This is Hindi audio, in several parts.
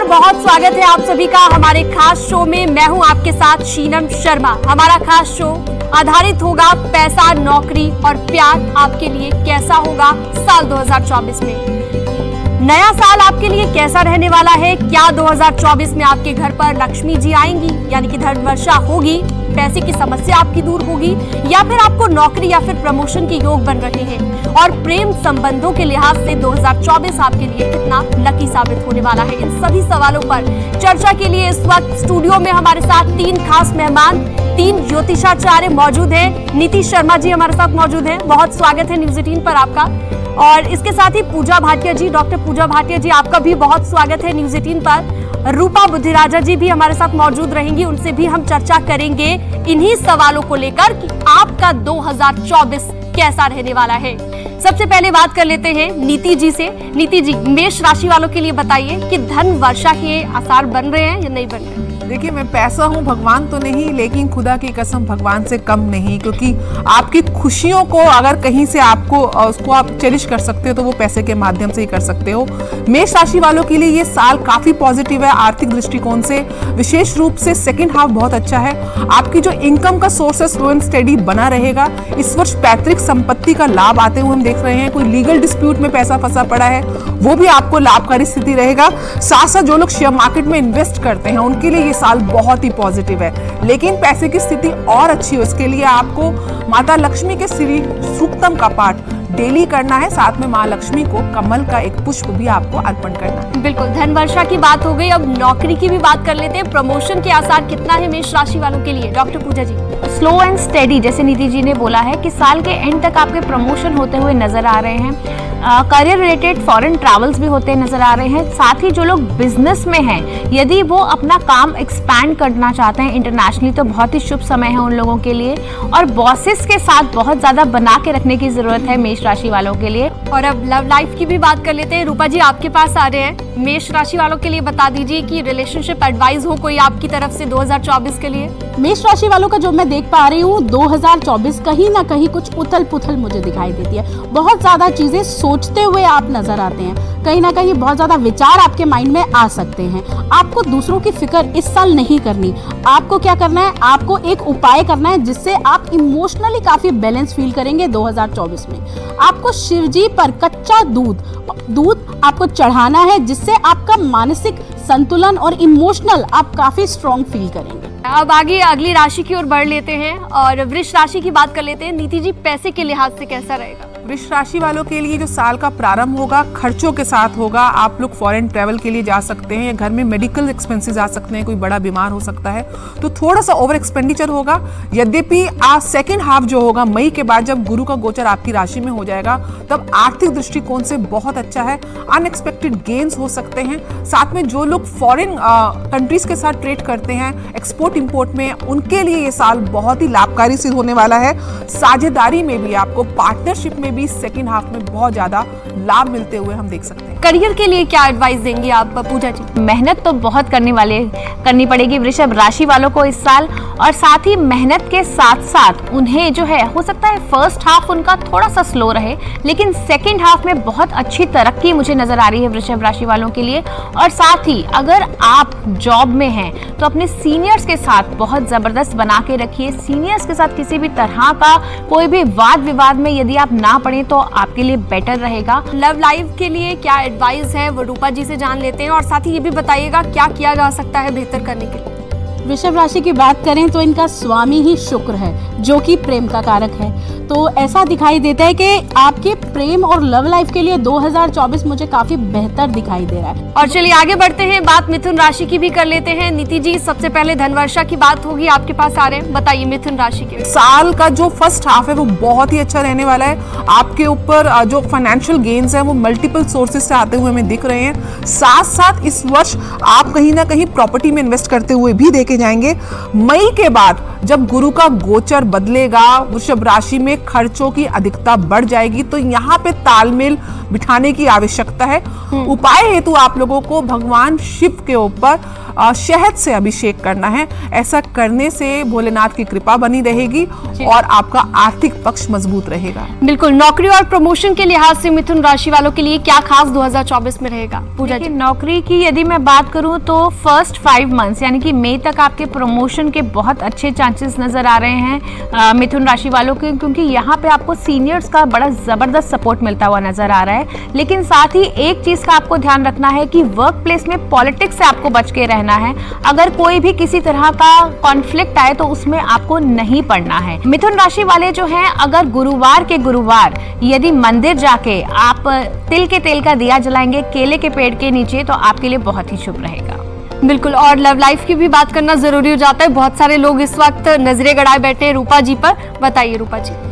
बहुत स्वागत है आप सभी का हमारे खास शो में। मैं हूं आपके साथ शीनम शर्मा। हमारा खास शो आधारित होगा पैसा, नौकरी और प्यार आपके लिए कैसा होगा साल 2024 में। नया साल आपके लिए कैसा रहने वाला है? क्या 2024 में आपके घर पर लक्ष्मी जी आएंगी, यानी कि धन वर्षा होगी, पैसे की समस्या आपकी दूर होगी, या फिर आपको नौकरी या फिर प्रमोशन के योग बन रहे हैं? और प्रेम संबंधों के लिहाज से 2024 आपके लिए कितना लकी साबित होने वाला है? इन सभी सवालों पर चर्चा के लिए इस वक्त स्टूडियो में हमारे साथ तीन खास मेहमान, तीन ज्योतिषाचार्य मौजूद हैं। नीति शर्मा जी हमारे साथ मौजूद हैं, बहुत स्वागत है न्यूज़ 18 पर आपका। और इसके साथ ही पूजा भाटिया जी, डॉक्टर पूजा भाटिया जी, आपका भी बहुत स्वागत है न्यूज़ 18 पर। रूपा बुद्धिराजा जी भी हमारे साथ मौजूद रहेंगी, उनसे भी हम चर्चा करेंगे इन्हीं सवालों को लेकर कि आपका 2024 कैसा रहने वाला है। सबसे पहले बात कर लेते हैं नीति जी से। नीति जी, मेष राशि वालों के लिए बताइए कि धन वर्षा के आसार बन रहे हैं या नहीं बन रहे हैं? देखिए, मैं पैसा हूँ, भगवान तो नहीं, लेकिन खुदा की कसम भगवान से कम नहीं, क्योंकि आपकी खुशियों को अगर कहीं से आपको उसको आप चेरिश कर सकते हो तो वो पैसे के माध्यम से ही कर सकते हो। मेष राशि वालों के लिए ये साल काफी पॉजिटिव है। आर्थिक दृष्टिकोण से विशेष रूप से सेकेंड हाफ बहुत अच्छा है। आपकी जो इनकम का सोर्स है स्लो एंड स्टेडी बना रहेगा। इस वर्ष पैतृक संपत्ति का लाभ आते हुए हम देख रहे हैं। कोई लीगल डिस्प्यूट में पैसा फंसा पड़ा है वो भी आपको लाभकारी स्थिति रहेगा। साथ साथ जो लोग शेयर मार्केट में इन्वेस्ट करते हैं उनके लिए ये साल बहुत ही पॉजिटिव है। लेकिन पैसे की स्थिति और अच्छी हो, इसके लिए आपको माता लक्ष्मी के श्री सूक्तम का पाठ डेली करना है। साथ में माँ लक्ष्मी को कमल का एक पुष्प भी आपको अर्पण करना है। बिल्कुल, धन वर्षा की बात हो गई, अब नौकरी की भी बात कर लेते हैं। प्रमोशन के आसार कितना है मेष राशि वालों के लिए? Doctor Puja ji. Slow and steady, जैसे नीति जी ने बोला है कि साल के एंड तक आपके प्रमोशन होते हुए नजर आ रहे हैं। करियर रिलेटेड फॉरेन ट्रैवल्स भी होते नजर आ रहे हैं। साथ ही जो लोग बिजनेस में हैं, यदि वो अपना काम एक्सपैंड करना चाहते हैं इंटरनेशनली, तो बहुत ही शुभ समय है उन लोगों के लिए। और बॉसेस के साथ बहुत ज्यादा बना के रखने की जरूरत है मेष राशि वालों के लिए। और अब लव लाइफ की भी बात कर लेते हैं। रूपा जी आपके पास आ रहे हैं। मेष राशि वालों के लिए बता दीजिए कि रिलेशनशिप एडवाइस हो कोई आपकी तरफ से 2024 के लिए? मेष राशि वालों का जो मैं देख पा रही हूँ, 2024 कहीं ना कहीं कुछ उथल पुथल मुझे दिखाई देती है। बहुत ज्यादा चीजें सोचते हुए आप नजर आते हैं, कहीं ना कहीं बहुत ज्यादा विचार आपके माइंड में आ सकते हैं। आपको दूसरों की फिक्र इस साल नहीं करनी। आपको क्या करना है, आपको एक उपाय करना है जिससे आप इमोशनली काफी बैलेंस फील करेंगे 2024 में। आपको शिवजी पर कच्चा दूध आपको चढ़ाना है, जिससे आपका मानसिक संतुलन और इमोशनल आप काफी स्ट्रॉन्ग फील करेंगे। अब आगे अगली राशि की ओर बढ़ लेते हैं और वृष राशि की बात कर लेते हैं। नीति जी, पैसे के लिहाज से कैसा रहेगा? वृष राशि वालों के लिए जो साल का प्रारंभ होगा खर्चों के साथ होगा। आप लोग फॉरेन ट्रैवल के लिए जा सकते हैं, या घर में मेडिकल एक्सपेंसेस आ सकते हैं, कोई बड़ा बीमार हो सकता है तो थोड़ा सा ओवर एक्सपेंडिचर होगा। यद्यपि सेकेंड हाफ जो होगा मई के बाद, जब गुरु का गोचर आपकी राशि में हो जाएगा, तब आर्थिक दृष्टिकोण से बहुत अच्छा है। अनएक्सपेक्टेड गेन्स हो सकते हैं। साथ में जो लोग फॉरेन कंट्रीज के साथ ट्रेड करते हैं एक्सपोर्ट इंपोर्ट में, उनके लिए ये साल बहुत ही लाभकारी सिद्ध होने वाला है। साझेदारी में भी आपको, पार्टनरशिप में भी सेकेंड हाफ में बहुत ज्यादा लाभ मिलते हुए हम देख सकते हैं। करियर के लिए क्या एडवाइस देंगे आप पूजा जी? मेहनत तो बहुत करनी पड़ेगी वृषभ राशि वालों को इस साल। और साथ ही मेहनत के साथ साथ उन्हें जो है, हो सकता है फर्स्ट हाफ उनका थोड़ा सा स्लो रहे, लेकिन सेकंड हाफ में बहुत अच्छी तरक्की मुझे नजर आ रही है वृषभ राशि वालों के लिए। और साथ ही अगर आप जॉब में हैं तो अपने सीनियर्स के साथ बहुत जबरदस्त बना के रखिए। सीनियर्स के साथ किसी भी तरह का कोई भी वाद विवाद में यदि आप ना पड़े तो आपके लिए बेटर रहेगा। लव लाइफ के लिए क्या एडवाइस है वो रूपा जी से जान लेते हैं। और साथ ही ये भी बताइएगा क्या किया जा सकता है बेहतर करने के लिए? वृषभ राशि की बात करें तो इनका स्वामी ही शुक्र है, जो कि प्रेम का कारक है। तो ऐसा दिखाई देता है कि आपके प्रेम और लव लाइफ के लिए 2024 मुझे काफी बेहतर दिखाई दे रहा है। और चलिए आगे बढ़ते हैं, बात मिथुन राशि की भी कर लेते हैं। नीति जी, सबसे पहले धन वर्षा की बात होगी, आपके पास आ रहे हैं, बताइए मिथुन राशि के। साल का जो फर्स्ट हाफ है वो बहुत ही अच्छा रहने वाला है। आपके ऊपर जो फाइनेंशियल गेन्स है वो मल्टीपल सोर्सेज से आते हुए हमें दिख रहे हैं। साथ साथ इस वर्ष आप कहीं ना कहीं प्रॉपर्टी में इन्वेस्ट करते हुए भी देखे जाएंगे। मई के बाद जब गुरु का गोचर बदलेगा, वृषभ राशि में खर्चों की अधिकता बढ़ जाएगी, तो यहाँ पे तालमेल बिठाने की आवश्यकता है। उपाय हेतु आप लोगों को भगवान शिव के ऊपर शहद से अभिषेक करना है। ऐसा करने से भोलेनाथ की कृपा बनी रहेगी और आपका आर्थिक पक्ष मजबूत रहेगा। बिल्कुल। नौकरी और प्रमोशन के लिहाज से मिथुन राशि वालों के लिए क्या खास 2024 में रहेगा? पूजा जी, नौकरी की यदि मैं बात करूं तो फर्स्ट 5 मंथ्स यानी कि मई तक आपके प्रमोशन के बहुत अच्छे चांसेस नजर आ रहे हैं मिथुन राशि वालों के, क्योंकि यहाँ पे आपको सीनियर्स का बड़ा जबरदस्त सपोर्ट मिलता हुआ नजर आ रहा है। लेकिन साथ ही एक चीज का आपको ध्यान रखना है कि वर्क प्लेस में पॉलिटिक्स से आपको बच के रहना है। अगर कोई भी किसी तरह का कॉन्फ्लिक्ट आए तो उसमें आपको नहीं पड़ना है। मिथुन राशि वाले जो हैं, अगर गुरुवार के गुरुवार यदि मंदिर जाके आप तिल के तेल का दिया जलाएंगे केले के पेड़ के नीचे, तो आपके लिए बहुत ही शुभ रहेगा। बिल्कुल। और लव लाइफ की भी बात करना जरूरी हो जाता है। बहुत सारे लोग इस वक्त नजरें गड़ाए बैठे हैं रूपा जी पर। बताइए रूपा जी।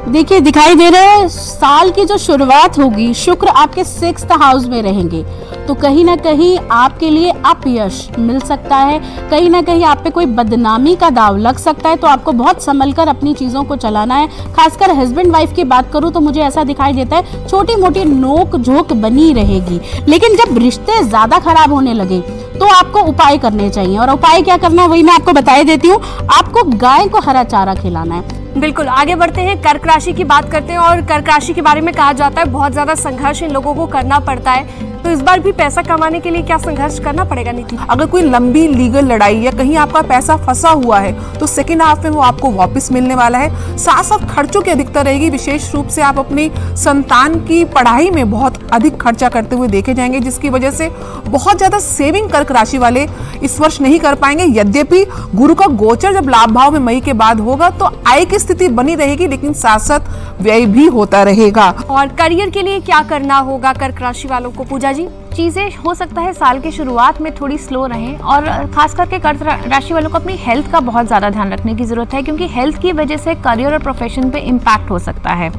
देखिए, दिखाई दे रहा है साल की जो शुरुआत होगी, शुक्र आपके 6th हाउस में रहेंगे, तो कहीं ना कहीं आपके लिए अपयश मिल सकता है। कहीं ना कहीं आप पे कोई बदनामी का दाव लग सकता है, तो आपको बहुत संभल कर अपनी चीज़ों को चलाना है। खासकर हस्बैंड वाइफ की बात करूँ तो मुझे ऐसा दिखाई देता है छोटी मोटी नोक झोंक बनी रहेगी। लेकिन जब रिश्ते ज़्यादा खराब होने लगे तो आपको उपाय करने चाहिए, और उपाय क्या करना है वही मैं आपको बता देती हूँ। आपको गाय को हरा चारा खिलाना है। बिल्कुल। आगे बढ़ते हैं, कर्क राशि की बात करते हैं। और कर्क राशि के बारे में कहा जाता है बहुत ज्यादा संघर्ष इन लोगों को करना पड़ता है। तो इस बार भी पैसा कमाने के लिए क्या संघर्ष करना पड़ेगा नीति? अगर कोई लंबी लीगल लड़ाई या कहीं आपका पैसा फंसा हुआ है तो सेकेंड हाफ में वो आपको वापस मिलने वाला है। साथ साथ खर्चों की अधिकता रहेगी। विशेष रूप से आप अपनी संतान की पढ़ाई में बहुत अधिक खर्चा करते हुए देखे जाएंगे, जिसकी वजह से बहुत ज्यादा सेविंग कर्क राशि वाले इस वर्ष नहीं कर पाएंगे। यद्यपि गुरु का गोचर जब लाभ भाव में मई के बाद होगा तो आय की स्थिति बनी रहेगी, लेकिन साथ साथ व्यय भी होता रहेगा। और करियर के लिए क्या करना होगा कर्क राशि वालों को पूजा जी? चीज़ें हो सकता है साल की शुरुआत में थोड़ी स्लो रहें, और खास करके कर्क राशि वालों को अपनी हेल्थ का बहुत ज़्यादा ध्यान रखने की ज़रूरत है, क्योंकि हेल्थ की वजह से करियर और प्रोफेशन पे इम्पैक्ट हो सकता है।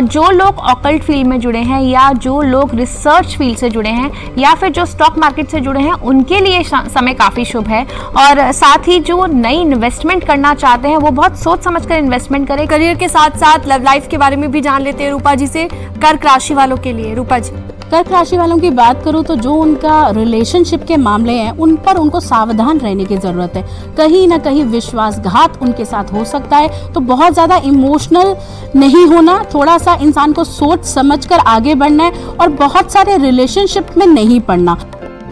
जो लोग ऑकल्ट फील्ड में जुड़े हैं, या जो लोग रिसर्च फील्ड से जुड़े हैं, या फिर जो स्टॉक मार्केट से जुड़े हैं, उनके लिए समय काफ़ी शुभ है। और साथ ही जो नई इन्वेस्टमेंट करना चाहते हैं वो बहुत सोच समझ कर इन्वेस्टमेंट करें। करियर के साथ साथ लव लाइफ के बारे में भी जान लेते हैं रूपा जी से, कर्क राशि वालों के लिए। रूपा जी, कर्क राशि वालों की बात करूं तो जो उनका रिलेशनशिप के मामले हैं उन पर उनको सावधान रहने की ज़रूरत है। कहीं ना कहीं विश्वासघात उनके साथ हो सकता है, तो बहुत ज़्यादा इमोशनल नहीं होना, थोड़ा सा इंसान को सोच समझकर आगे बढ़ना है, और बहुत सारे रिलेशनशिप में नहीं पड़ना।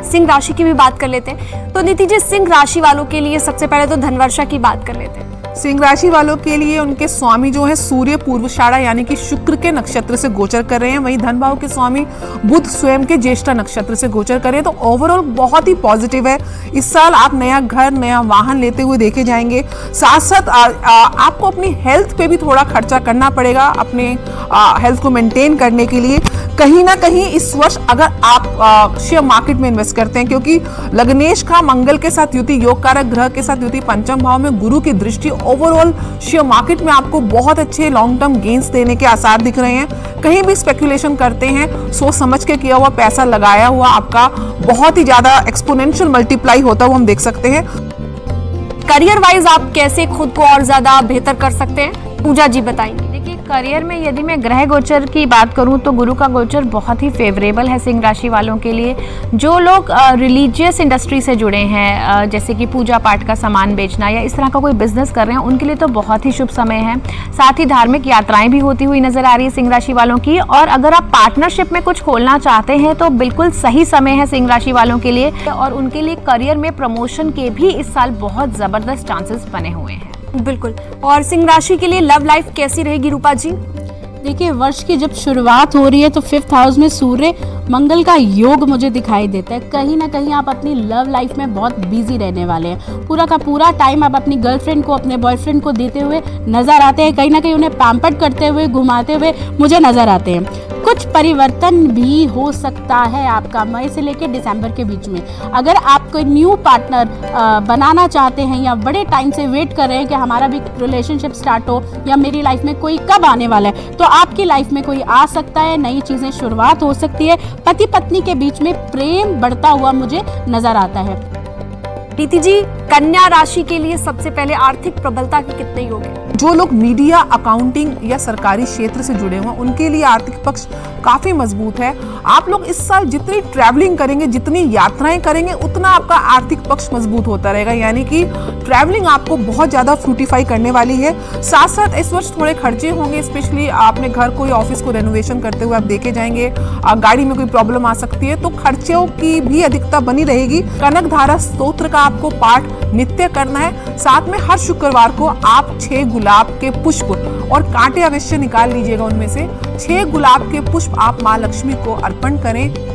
सिंह राशि की भी बात कर लेते हैं। तो नीति जी, सिंह राशि वालों के लिए सबसे पहले तो धनवर्षा की बात कर लेते हैं। सिंह राशि वालों के लिए उनके स्वामी जो है सूर्य पूर्वाषाढ़ा यानी कि शुक्र के नक्षत्र से गोचर कर रहे हैं। वहीं धन भाव के स्वामी बुध स्वयं के ज्येष्ठा नक्षत्र से गोचर कर रहे हैं। तो ओवरऑल बहुत ही पॉजिटिव है। इस साल आप नया घर, नया वाहन लेते हुए देखे जाएंगे। साथ साथ आपको अपनी हेल्थ पे भी थोड़ा खर्चा करना पड़ेगा, अपने हेल्थ को मेंटेन करने के लिए। कहीं ना कहीं इस वर्ष अगर आप शेयर मार्केट में इन्वेस्ट करते हैं, क्योंकि लग्नेश का मंगल के साथ युति, योग कारक ग्रह के साथ युति, पंचम भाव में गुरु की दृष्टि, ओवरऑल शेयर मार्केट में आपको बहुत अच्छे लॉन्ग टर्म गेन्स देने के आसार दिख रहे हैं। कहीं भी स्पेकुलेशन करते हैं, सोच समझ के किया हुआ पैसा लगाया हुआ आपका बहुत ही ज्यादा एक्सपोनेंशियल मल्टीप्लाई होता हुआ हम देख सकते हैं। करियर वाइज आप कैसे खुद को और ज्यादा बेहतर कर सकते हैं, पूजा जी बताएंगे। करियर में यदि मैं ग्रह गोचर की बात करूं तो गुरु का गोचर बहुत ही फेवरेबल है सिंह राशि वालों के लिए। जो लोग रिलीजियस इंडस्ट्री से जुड़े हैं, जैसे कि पूजा पाठ का सामान बेचना या इस तरह का कोई बिजनेस कर रहे हैं, उनके लिए तो बहुत ही शुभ समय है। साथ ही धार्मिक यात्राएं भी होती हुई नजर आ रही है सिंह राशि वालों की। और अगर आप पार्टनरशिप में कुछ खोलना चाहते हैं तो बिल्कुल सही समय है सिंह राशि वालों के लिए। और उनके लिए करियर में प्रमोशन के भी इस साल बहुत जबरदस्त चांसेस बने हुए हैं। बिल्कुल। और सिंह राशि के लिए लव लाइफ कैसी रहेगी रूपा जी? देखिए, वर्ष की जब शुरुआत हो रही है तो 5th हाउस में सूर्य मंगल का योग मुझे दिखाई देता है। कहीं ना कहीं आप अपनी लव लाइफ में बहुत बिजी रहने वाले हैं। पूरा का पूरा टाइम आप अपनी गर्लफ्रेंड को, अपने बॉयफ्रेंड को देते हुए नजर आते हैं। कहीं ना कहीं उन्हें पैम्पर्ड करते हुए, घुमाते हुए मुझे नजर आते हैं। कुछ परिवर्तन भी हो सकता है आपका मई से लेकर दिसंबर के बीच में। अगर आप कोई न्यू पार्टनर बनाना चाहते हैं या बड़े टाइम से वेट कर रहे हैं कि हमारा भी रिलेशनशिप स्टार्ट हो या मेरी लाइफ में कोई कब आने वाला है, तो आपकी लाइफ में कोई आ सकता है। नई चीज़ें शुरुआत हो सकती है। पति पत्नी के बीच में प्रेम बढ़ता हुआ मुझे नजर आता है। नीति जी, कन्या राशि के लिए सबसे पहले आर्थिक प्रबलता के कितने योग हैं? जो लोग मीडिया, अकाउंटिंग या सरकारी क्षेत्र से जुड़े हुए हैं उनके लिए आर्थिक पक्ष काफी मजबूत है। आप लोग इस साल जितनी ट्रैवलिंग करेंगे, जितनी यात्राएं करेंगे, उतना आपका आर्थिक पक्ष मजबूत होता रहेगा। यानी कि ट्रैवलिंग आपको बहुत ज्यादा फ्रूटिफाई करने वाली है। साथ साथ इस वर्ष थोड़े खर्चे होंगे, स्पेशली आपने घर को या ऑफिस को रेनोवेशन करते हुए आप देखे जाएंगे, गाड़ी में कोई प्रॉब्लम आ सकती है, तो खर्चों की भी अधिकता बनी रहेगी। कनक धारा स्तोत्र का आपको पाठ नित्य करना है। साथ में हर शुक्रवार को आप 6 गुलाब के पुष्प और कांटे अवश्य निकाल लीजिएगा। उनमें से 6 गुलाब के पुष्प आप माँ लक्ष्मी को अर्पण करें।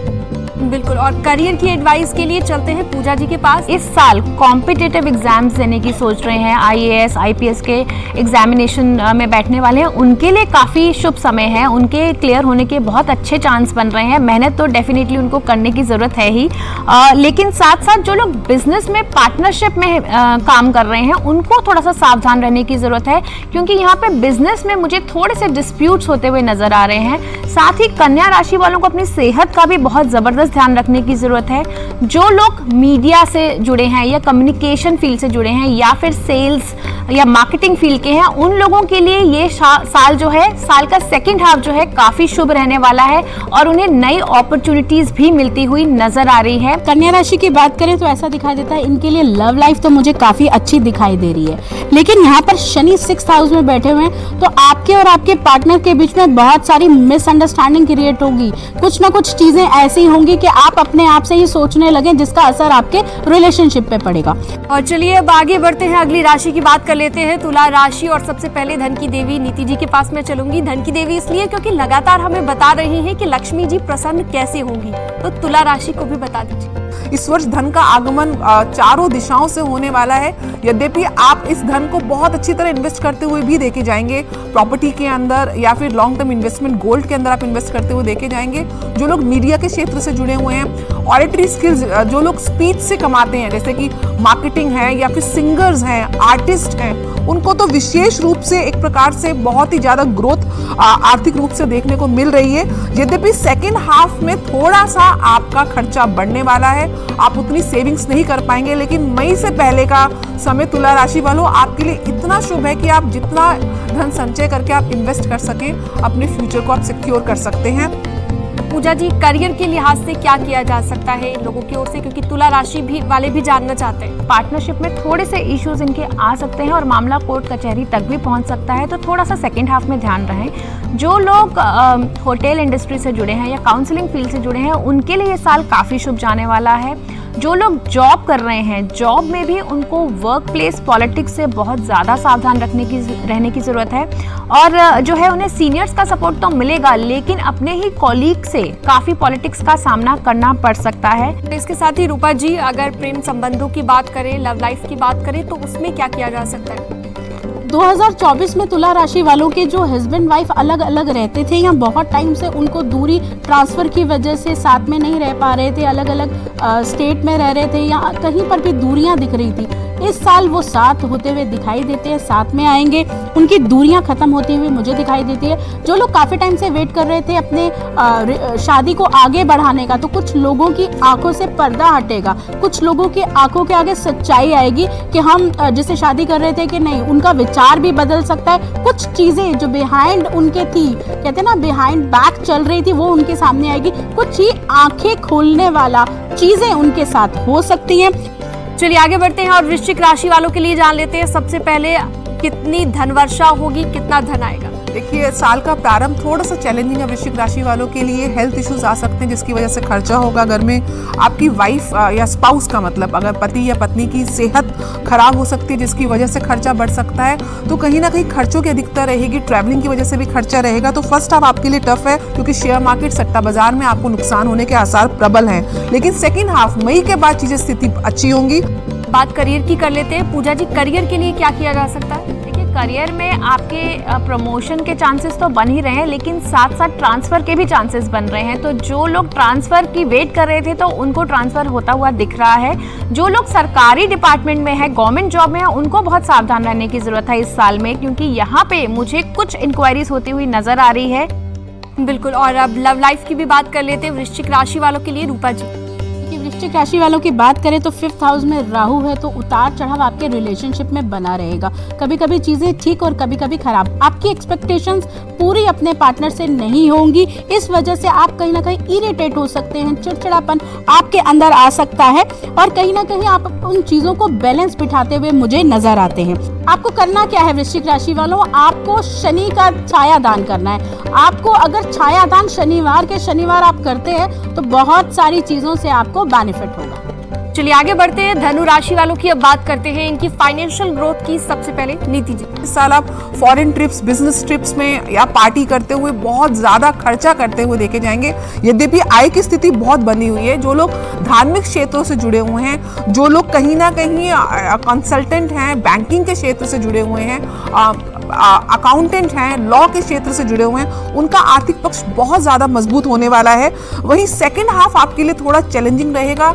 बिल्कुल। और करियर की एडवाइस के लिए चलते हैं पूजा जी के पास। इस साल कॉम्पिटिटिव एग्जाम्स देने की सोच रहे हैं, IAS, IPS के एग्जामिनेशन में बैठने वाले हैं, उनके लिए काफ़ी शुभ समय है। उनके क्लियर होने के बहुत अच्छे चांस बन रहे हैं। मेहनत तो डेफिनेटली उनको करने की ज़रूरत है ही, लेकिन साथ साथ जो लोग बिजनेस में पार्टनरशिप में काम कर रहे हैं उनको थोड़ा सा सावधान रहने की ज़रूरत है, क्योंकि यहाँ पे बिजनेस में मुझे थोड़े से डिस्प्यूट्स होते हुए नजर आ रहे हैं। साथ ही कन्या राशि वालों को अपनी सेहत का भी बहुत ज़बरदस्त ध्यान रखने की जरूरत है। जो लोग मीडिया से जुड़े हैं या कम्युनिकेशन फील्ड से जुड़े हैं या फिर सेल्स या मार्केटिंग फील्ड के हैं, उन लोगों के लिए ये साल जो है, साल का सेकंड हाफ जो है काफी शुभ रहने वाला है और उन्हें नई अपॉर्चुनिटीज भी मिलती हुई नजर आ रही है। कन्या राशि की बात करें तो ऐसा दिखाई देता है इनके लिए लव लाइफ तो मुझे काफी अच्छी दिखाई दे रही है, लेकिन यहाँ पर शनि 6th हाउस में बैठे हुए हैं, तो आपके और आपके पार्टनर के बीच में बहुत सारी मिसअंडरस्टैंडिंग क्रिएट होगी। कुछ ना कुछ चीजें ऐसी होंगी कि आप अपने आप से ही सोचने लगे, जिसका असर आपके रिलेशनशिप पे पड़ेगा। और चलिए अब आगे बढ़ते हैं, अगली राशि की बात कर लेते हैं, तुला राशि। और सबसे पहले धन की देवी नीति जी के पास मैं चलूंगी। धन की देवी इसलिए क्योंकि लगातार हमें बता रही हैं कि लक्ष्मी जी प्रसन्न कैसे होंगी, तो तुला राशि को भी बता दीजिए। इस वर्ष धन का आगमन चारों दिशाओं से होने वाला है। यद्यपि आप इस धन को बहुत अच्छी तरह इन्वेस्ट करते हुए भी देखे जाएंगे, प्रॉपर्टी के अंदर या फिर लॉन्ग टर्म इन्वेस्टमेंट गोल्ड के अंदर आप इन्वेस्ट करते हुए देखे जाएंगे। जो लोग मीडिया के क्षेत्र से जुड़े हुए हैं, ऑडिटरी स्किल्स, जो लोग स्पीच से कमाते हैं, जैसे कि मार्केटिंग है या फिर सिंगर्स हैं, आर्टिस्ट हैं, उनको तो विशेष रूप से एक प्रकार से बहुत ही ज्यादा ग्रोथ आर्थिक रूप से देखने को मिल रही है। यद्यपि सेकेंड हाफ में थोड़ा सा आपका खर्चा बढ़ने वाला है, आप उतनी सेविंग्स नहीं कर पाएंगे, लेकिन मई से पहले का समय तुला राशि वालों आपके लिए इतना शुभ है कि आप जितना धन संचय करके आप इन्वेस्ट कर सकें, अपने फ्यूचर को आप सिक्योर कर सकते हैं। पूजा जी, करियर के लिहाज से क्या किया जा सकता है इन लोगों की ओर से, क्योंकि तुला राशि वाले भी जानना चाहते हैं। पार्टनरशिप में थोड़े से इश्यूज इनके आ सकते हैं और मामला कोर्ट कचहरी तक भी पहुंच सकता है, तो थोड़ा सा सेकंड हाफ में ध्यान रहे। जो लोग होटल इंडस्ट्री से जुड़े हैं या काउंसलिंग फील्ड से जुड़े हैं, उनके लिए ये साल काफ़ी शुभ जाने वाला है। जो लोग जॉब कर रहे हैं, जॉब में भी उनको वर्क प्लेस पॉलिटिक्स से बहुत ज़्यादा सावधान रहने की ज़रूरत है। और जो है उन्हें सीनियर्स का सपोर्ट तो मिलेगा, लेकिन अपने ही कॉलीग से काफ़ी पॉलिटिक्स का सामना करना पड़ सकता है। इसके साथ ही रूपा जी, अगर प्रेम संबंधों की बात करें, लव लाइफ की बात करें, तो उसमें क्या किया जा सकता है? 2024 में तुला राशि वालों के जो हस्बैंड वाइफ अलग अलग रहते थे या बहुत टाइम से उनको दूरी ट्रांसफ़र की वजह से साथ में नहीं रह पा रहे थे, अलग अलग स्टेट में रह रहे थे या कहीं पर भी दूरियां दिख रही थी, इस साल वो साथ होते हुए दिखाई देते हैं, साथ में आएंगे, उनकी दूरियां खत्म होती हुई मुझे दिखाई देती है। जो लोग काफ़ी टाइम से वेट कर रहे थे अपने शादी को आगे बढ़ाने का, तो कुछ लोगों की आंखों से पर्दा हटेगा, कुछ लोगों की आंखों के आगे सच्चाई आएगी कि हम जिससे शादी कर रहे थे कि नहीं, उनका विचार भी बदल सकता है। कुछ चीज़ें जो बिहाइंड उनके थी, कहते ना बिहाइंड बैक चल रही थी, वो उनके सामने आएगी। कुछ ही आंखें खोलने वाला चीज़ें उनके साथ हो सकती हैं। चलिए आगे बढ़ते हैं और वृश्चिक राशि वालों के लिए जान लेते हैं। सबसे पहले कितनी धन वर्षा होगी, कितना धन आएगा? देखिए, साल का प्रारंभ थोड़ा सा चैलेंजिंग है वृश्चिक राशि वालों के लिए। हेल्थ इश्यूज आ सकते हैं जिसकी वजह से खर्चा होगा घर में। आपकी वाइफ या स्पाउस का मतलब अगर पति या पत्नी की सेहत खराब हो सकती है जिसकी वजह से खर्चा बढ़ सकता है, तो कहीं ना कहीं खर्चों की अधिकता रहेगी। ट्रैवलिंग की वजह से भी खर्चा रहेगा। तो फर्स्ट हाफ आपके लिए टफ है क्योंकि शेयर मार्केट, सट्टा बाजार में आपको नुकसान होने के आसार प्रबल हैं, लेकिन सेकेंड हाफ मई के बाद चीजें स्थिति अच्छी होंगी। बात करियर की कर लेते हैं। पूजा जी, करियर के लिए क्या किया जा सकता है? करियर में आपके प्रमोशन के चांसेस तो बन ही रहे हैं, लेकिन साथ साथ ट्रांसफ़र के भी चांसेस बन रहे हैं। तो जो लोग ट्रांसफ़र की वेट कर रहे थे तो उनको ट्रांसफ़र होता हुआ दिख रहा है। जो लोग सरकारी डिपार्टमेंट में है, गवर्नमेंट जॉब में है, उनको बहुत सावधान रहने की ज़रूरत है इस साल में, क्योंकि यहाँ पे मुझे कुछ इंक्वायरीज होती हुई नज़र आ रही है। बिल्कुल। और अब लव लाइफ की भी बात कर लेते हैं वृश्चिक राशि वालों के लिए। रूपा जी, वृश्चिक राशि वालों की बात करें तो 5th हाउस में राहु है, तो उतार चढ़ाव आपके रिलेशनशिप में बना रहेगा। कभी कभी चीजें ठीक और कभी कभी खराब। आपकी एक्सपेक्टेशंस पूरी अपने पार्टनर से नहीं होंगी, इस वजह से आप कहीं ना कहीं इरिटेट हो सकते हैं, चिड़चिड़ापन आपके अंदर आ सकता है और कहीं ना कहीं आप उन चीजों को बैलेंस बिठाते हुए मुझे नजर आते हैं। आपको करना क्या है वृश्चिक राशि वालों, आपको शनि का छाया दान करना है। आपको अगर छाया दान शनिवार के शनिवार आप करते हैं तो बहुत सारी चीजों से आपको बेनिफिट होगा। चलिए आगे बढ़ते हैं, धनु राशि वालों की अब बात करते हैं इनकी फाइनेंशियल ग्रोथ की। सबसे पहले नीति जी, इस साल आप फॉरेन ट्रिप्स, बिजनेस ट्रिप्स में या पार्टी करते हुए बहुत ज्यादा खर्चा करते हुए देखे जाएंगे। यद्यपि आय की स्थिति बहुत बनी हुई है। जो लोग धार्मिक क्षेत्रों से जुड़े हुए हैं, जो लोग कहीं ना कहीं कंसल्टेंट हैं, बैंकिंग के क्षेत्र से जुड़े हुए हैं, अकाउंटेंट हैं, लॉ के क्षेत्र से जुड़े हुए हैं, उनका आर्थिक पक्ष बहुत ज़्यादा मजबूत होने वाला है। वहीं सेकेंड हाफ आपके लिए थोड़ा चैलेंजिंग रहेगा।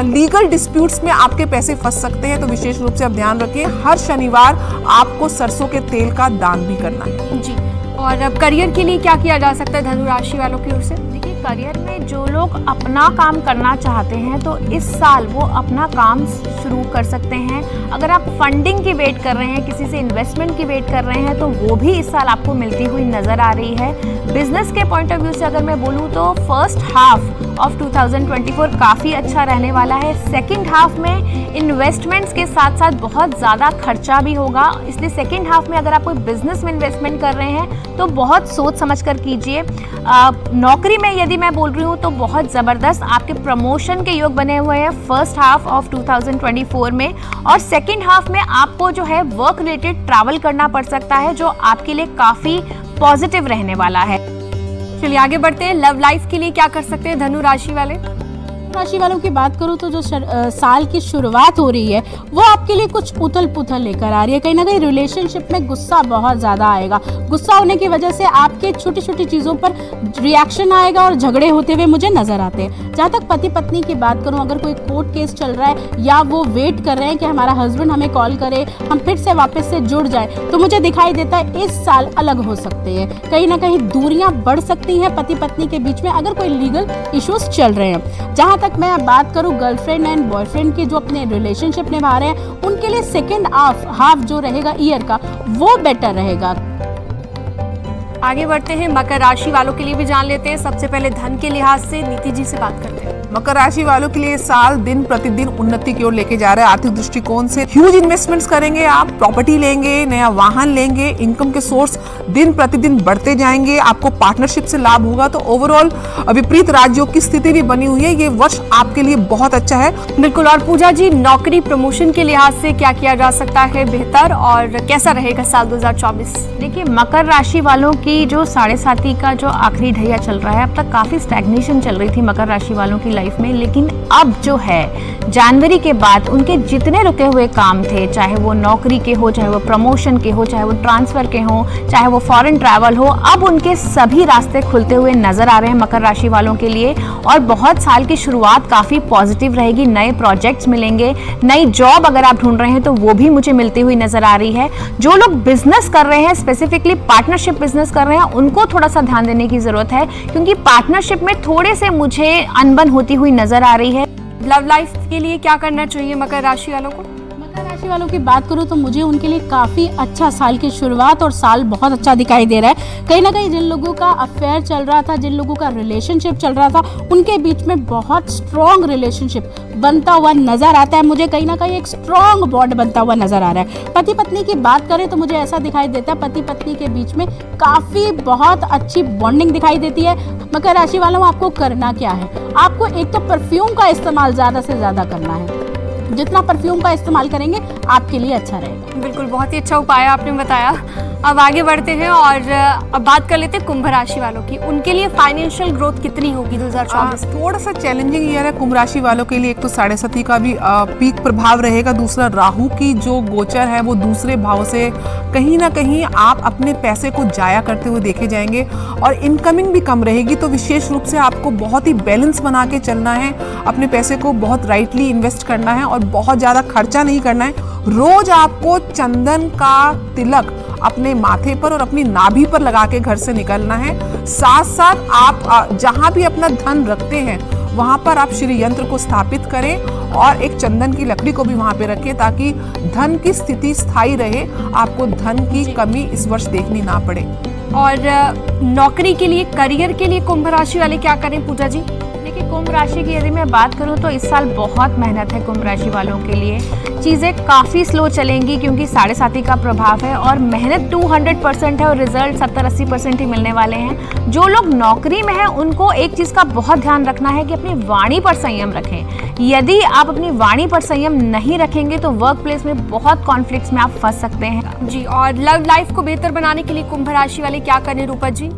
लीगल डिस्प्यूट्स में आपके पैसे फंस सकते हैं, तो विशेष रूप से आप ध्यान रखें। हर शनिवार आपको सरसों के तेल का दान भी करना है जी। और अब करियर के लिए क्या किया जा सकता है धनु राशि वालों की ओर से? देखिए, करियर में जो लोग अपना काम करना चाहते हैं तो इस साल वो अपना काम शुरू कर सकते हैं। अगर आप फंडिंग की वेट कर रहे हैं, किसी से इन्वेस्टमेंट की वेट कर रहे हैं, तो वो भी इस साल आपको मिलती हुई नज़र आ रही है। बिजनेस के पॉइंट ऑफ व्यू से अगर मैं बोलूँ तो फर्स्ट हाफ ऑफ 2024 काफ़ी अच्छा रहने वाला है। सेकेंड हाफ में इन्वेस्टमेंट्स के साथ साथ बहुत ज़्यादा खर्चा भी होगा, इसलिए सेकेंड हाफ में अगर आप कोई बिजनेस में इन्वेस्टमेंट कर रहे हैं तो बहुत सोच समझ कर कीजिए। नौकरी में यदि मैं बोल रही हूँ तो बहुत ज़बरदस्त आपके प्रमोशन के योग बने हुए हैं फर्स्ट हाफ ऑफ 2024 में। और सेकेंड हाफ में आपको जो है वर्क रिलेटेड ट्रैवल करना पड़ सकता है, जो आपके लिए काफ़ी पॉजिटिव रहने वाला है। चलिए आगे बढ़ते हैं, लव लाइफ के लिए क्या कर सकते हैं धनु राशि वाले? राशि वालों की बात करूं तो जो साल की शुरुआत हो रही है वो आपके लिए कुछ उथल पुथल लेकर आ रही है। कहीं ना कहीं रिलेशनशिप में गुस्सा बहुत ज़्यादा आएगा। गुस्सा होने की वजह से आपके छोटी छोटी चीज़ों पर रिएक्शन आएगा और झगड़े होते हुए मुझे नज़र आते हैं। जहाँ तक पति पत्नी की बात करूँ, अगर कोई कोर्ट केस चल रहा है या वो वेट कर रहे हैं कि हमारा हस्बैंड हमें कॉल करे, हम फिर से वापस से जुड़ जाए, तो मुझे दिखाई देता है इस साल अलग हो सकते हैं। कहीं ना कहीं दूरियाँ बढ़ सकती हैं पति पत्नी के बीच में अगर कोई लीगल इश्यूज चल रहे हैं। जहाँ तक मैं बात करूं गर्लफ्रेंड एंड बॉयफ्रेंड की जो अपने रिलेशनशिप निभा रहे हैं, उनके लिए सेकेंड हाफ जो रहेगा ईयर का वो बेटर रहेगा। आगे बढ़ते हैं, मकर राशि वालों के लिए भी जान लेते हैं। सबसे पहले धन के लिहाज से नीति जी से बात करते हैं। मकर राशि वालों के लिए साल दिन प्रतिदिन उन्नति की ओर लेके जा रहा है। आर्थिक दृष्टिकोण से ह्यूज इन्वेस्टमेंट्स करेंगे आप, प्रॉपर्टी लेंगे, नया वाहन लेंगे, इनकम के सोर्स दिन प्रतिदिन बढ़ते जाएंगे, आपको पार्टनरशिप से लाभ होगा। तो ओवरऑल विपरीत राज्यों की स्थिति भी बनी हुई है, ये वर्ष आपके लिए बहुत अच्छा है। बिल्कुल। और पूजा जी, नौकरी प्रमोशन के लिहाज से क्या किया जा सकता है बेहतर, और कैसा रहेगा साल 2024? देखिए, मकर राशि वालों की जो 7.5 का जो आखिरी ढैया चल रहा है, अब तक काफ़ी स्टैग्नेशन चल रही थी मकर राशि वालों की लाइफ में, लेकिन अब जो है जनवरी के बाद उनके जितने रुके हुए काम थे, चाहे वो नौकरी के हो, चाहे वो प्रमोशन के हो, चाहे वो ट्रांसफर के हो, चाहे वो फॉरेन ट्रैवल हो, अब उनके सभी रास्ते खुलते हुए नजर आ रहे हैं मकर राशि वालों के लिए। और बहुत साल की शुरुआत काफ़ी पॉजिटिव रहेगी। नए प्रोजेक्ट्स मिलेंगे, नई जॉब अगर आप ढूंढ रहे हैं तो वो भी मुझे मिलती हुई नजर आ रही है। जो लोग बिजनेस कर रहे हैं, स्पेसिफिकली पार्टनरशिप बिजनेस कर रहे हैं, उनको थोड़ा सा ध्यान देने की जरूरत है, क्योंकि पार्टनरशिप में थोड़े से मुझे अनबन होती हुई नजर आ रही है। लव लाइफ के लिए क्या करना चाहिए मकर राशि वालों को? मकर राशि वालों की बात करूं तो मुझे उनके लिए काफ़ी अच्छा साल की शुरुआत और साल बहुत अच्छा दिखाई दे रहा है। कहीं ना कहीं जिन लोगों का अफेयर चल रहा था, जिन लोगों का रिलेशनशिप चल रहा था, उनके बीच में बहुत स्ट्रॉन्ग रिलेशनशिप बनता हुआ नजर आता है। मुझे कहीं ना कहीं एक स्ट्रॉन्ग बॉन्ड बनता हुआ नजर आ रहा है। पति पत्नी की बात करें तो मुझे ऐसा दिखाई देता है पति पत्नी के बीच में काफ़ी बहुत अच्छी बॉन्डिंग दिखाई देती है। मकर राशि वालों, आपको करना क्या है? आपको एक तो परफ्यूम का इस्तेमाल ज़्यादा से ज़्यादा करना है। जितना परफ्यूम का इस्तेमाल करेंगे आपके लिए अच्छा रहेगा। बिल्कुल, बहुत ही अच्छा उपाय आपने बताया। अब आगे बढ़ते हैं और अब बात कर लेते हैं कुंभ राशि वालों की। उनके लिए फाइनेंशियल ग्रोथ कितनी होगी 2024? थोड़ा सा चैलेंजिंग ईयर है कुंभ राशि वालों के लिए। एक तो 7.5 का भी पीक प्रभाव रहेगा, दूसरा राहु की जो गोचर है वो दूसरे भाव से कहीं ना कहीं आप अपने पैसे को जाया करते हुए देखे जाएंगे और इनकमिंग भी कम रहेगी। तो विशेष रूप से आपको बहुत ही बैलेंस बना के चलना है, अपने पैसे को बहुत राइटली इन्वेस्ट करना है और बहुत ज़्यादा खर्चा नहीं करना है। रोज आपको चंदन का तिलक अपने माथे पर और अपनी नाभि पर लगा के घर से निकलना है। साथ साथ आप जहाँ भी अपना धन रखते हैं वहाँ पर आप श्री यंत्र को स्थापित करें और एक चंदन की लकड़ी को भी वहाँ पे रखें ताकि धन की स्थिति स्थायी रहे, आपको धन की कमी इस वर्ष देखनी ना पड़े। और नौकरी के लिए, करियर के लिए कुंभ राशि वाले क्या करें पूजा जी? देखिए, कुंभ राशि की यदि मैं बात करूं तो इस साल बहुत मेहनत है कुंभ राशि वालों के लिए। चीज़ें काफ़ी स्लो चलेंगी क्योंकि 7.5 का प्रभाव है और मेहनत 200% है और रिजल्ट 70-80% ही मिलने वाले हैं। जो लोग नौकरी में हैं उनको एक चीज़ का बहुत ध्यान रखना है कि अपनी वाणी पर संयम रखें। यदि आप अपनी वाणी पर संयम नहीं रखेंगे तो वर्क प्लेस में बहुत कॉन्फ्लिक्ट्स में आप फंस सकते हैं जी। और लव लाइफ को बेहतर बनाने के लिए कुंभ राशि वाले क्या करें रूपा जी?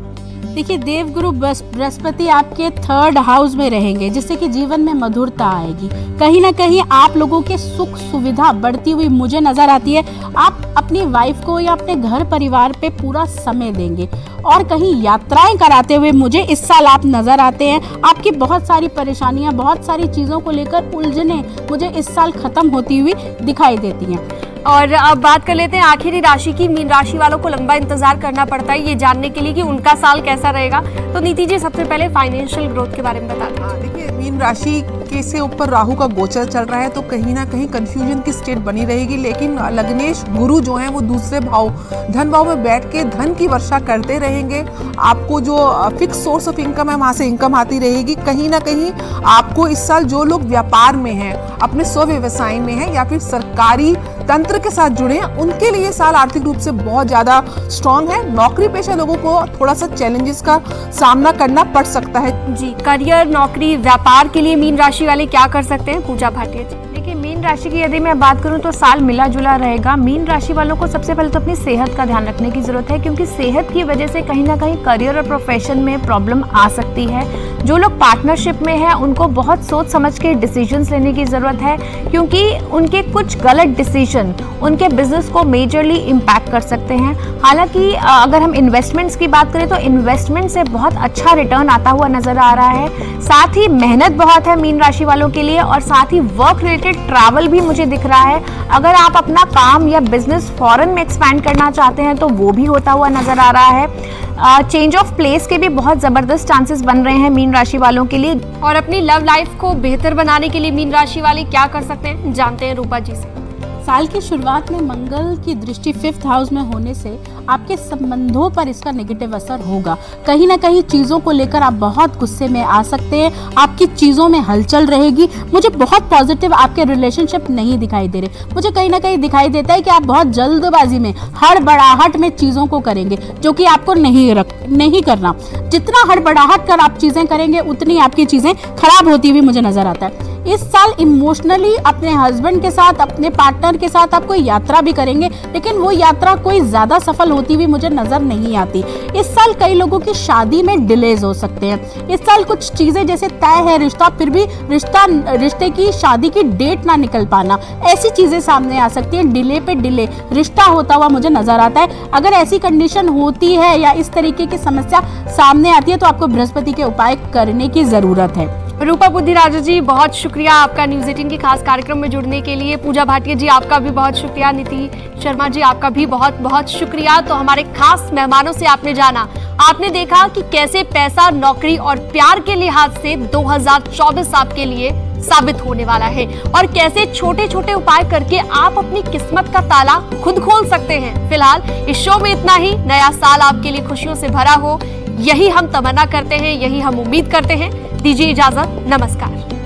देखिए, देवगुरु बृहस्पति आपके 3rd हाउस में रहेंगे, जिससे कि जीवन में मधुरता आएगी। कहीं ना कहीं आप लोगों के सुख सुविधा बढ़ती हुई मुझे नजर आती है। आप अपनी वाइफ को या अपने घर परिवार पे पूरा समय देंगे और कहीं यात्राएं कराते हुए मुझे इस साल आप नजर आते हैं। आपकी बहुत सारी परेशानियां, बहुत सारी चीज़ों को लेकर उलझने मुझे इस साल खत्म होती हुई दिखाई देती हैं। और अब बात कर लेते हैं आखिरी राशि की। मीन राशि वालों को लंबा इंतजार करना पड़ता है ये जानने के लिए कि उनका साल कैसा रहेगा। तो नीति जी, सबसे पहले फाइनेंशियल ग्रोथ के बारे में बता दें। देखिए, मीन राशि के से ऊपर राहु का गोचर चल रहा है तो कहीं ना कहीं कंफ्यूजन की स्टेट बनी रहेगी, लेकिन लग्नेश गुरु जो हैं वो दूसरे भाव धन भाव में बैठ के धन की वर्षा करते रहेंगे। आपको जो फिक्स सोर्स ऑफ इनकम है वहाँ से इनकम आती रहेगी। कहीं ना कहीं आपको इस साल जो लोग व्यापार में हैं, अपने स्व व्यवसाय में हैं या फिर सरकारी तंत्र के साथ जुड़े हैं, उनके लिए साल आर्थिक रूप से बहुत ज्यादा स्ट्रांग है। नौकरी पेशा लोगों को थोड़ा सा चैलेंजेस का सामना करना पड़ सकता है जी। करियर, नौकरी, व्यापार के लिए मीन राशि वाले क्या कर सकते हैं पूजा भाटिया जी? देखिए, मीन राशि की यदि मैं बात करूं तो साल मिला जुला रहेगा। मीन राशि वालों को सबसे पहले तो अपनी सेहत का ध्यान रखने की जरूरत है क्योंकि सेहत की वजह से कहीं ना कहीं करियर और प्रोफेशन में प्रॉब्लम आ सकती है। जो लोग पार्टनरशिप में हैं उनको बहुत सोच समझ के डिसीजंस लेने की ज़रूरत है क्योंकि उनके कुछ गलत डिसीजन उनके बिजनेस को मेजरली इम्पैक्ट कर सकते हैं। हालांकि अगर हम इन्वेस्टमेंट्स की बात करें तो इन्वेस्टमेंट से बहुत अच्छा रिटर्न आता हुआ नजर आ रहा है। साथ ही मेहनत बहुत है मीन राशि वालों के लिए और साथ ही वर्क रिलेटेड ट्रैवल भी मुझे दिख रहा है। अगर आप अपना काम या बिजनेस फॉरेन में एक्सपैंड करना चाहते हैं तो वो भी होता हुआ नजर आ रहा है। चेंज ऑफ प्लेस के भी बहुत ज़बरदस्त चांसेस बन रहे हैं मीन राशि वालों के लिए। और अपनी लव लाइफ को बेहतर बनाने के लिए मीन राशि वाले क्या कर सकते हैं, जानते हैं रूपा जी से। साल की शुरुआत में मंगल की दृष्टि 5th हाउस में होने से आपके संबंधों पर इसका नेगेटिव असर होगा। कहीं ना कहीं चीज़ों को लेकर आप बहुत गुस्से में आ सकते हैं, आपकी चीज़ों में हलचल रहेगी। मुझे बहुत पॉजिटिव आपके रिलेशनशिप नहीं दिखाई दे रहे। मुझे कहीं ना कहीं दिखाई देता है कि आप बहुत जल्दबाजी में, हड़बड़ाहट में चीज़ों को करेंगे, जो कि आपको नहीं करना। जितना हड़बड़ाहट कर आप चीज़ें करेंगे उतनी आपकी चीज़ें खराब होती हुई मुझे नज़र आता है। इस साल इमोशनली अपने हस्बैंड के साथ, अपने पार्टनर के साथ आप कोई यात्रा भी करेंगे, लेकिन वो यात्रा कोई ज़्यादा सफल होती हुई मुझे नज़र नहीं आती। इस साल कई लोगों की शादी में डिलेज हो सकते हैं। इस साल कुछ चीज़ें जैसे तय है रिश्ता, फिर भी रिश्ते की शादी की डेट ना निकल पाना, ऐसी चीज़ें सामने आ सकती हैं। डिले पे डिले रिश्ता होता हुआ मुझे नज़र आता है। अगर ऐसी कंडीशन होती है या इस तरीके की समस्या सामने आती है तो आपको बृहस्पति के उपाय करने की ज़रूरत है। रूपा बुद्धिराजू जी, बहुत शुक्रिया आपका न्यूज़ 18 के खास कार्यक्रम में जुड़ने के लिए। पूजा भाटिया जी, आपका भी बहुत शुक्रिया। नीति शर्मा जी, आपका भी बहुत बहुत शुक्रिया। तो हमारे खास मेहमानों से आपने जाना, आपने देखा कि कैसे पैसा, नौकरी और प्यार के लिहाज से 2024 आपके लिए साबित होने वाला है और कैसे छोटे छोटे उपाय करके आप अपनी किस्मत का ताला खुद खोल सकते हैं। फिलहाल इस शो में इतना ही। नया साल आपके लिए खुशियों से भरा हो, यही हम तमन्ना करते हैं, यही हम उम्मीद करते हैं। दीजिए इजाजत, नमस्कार।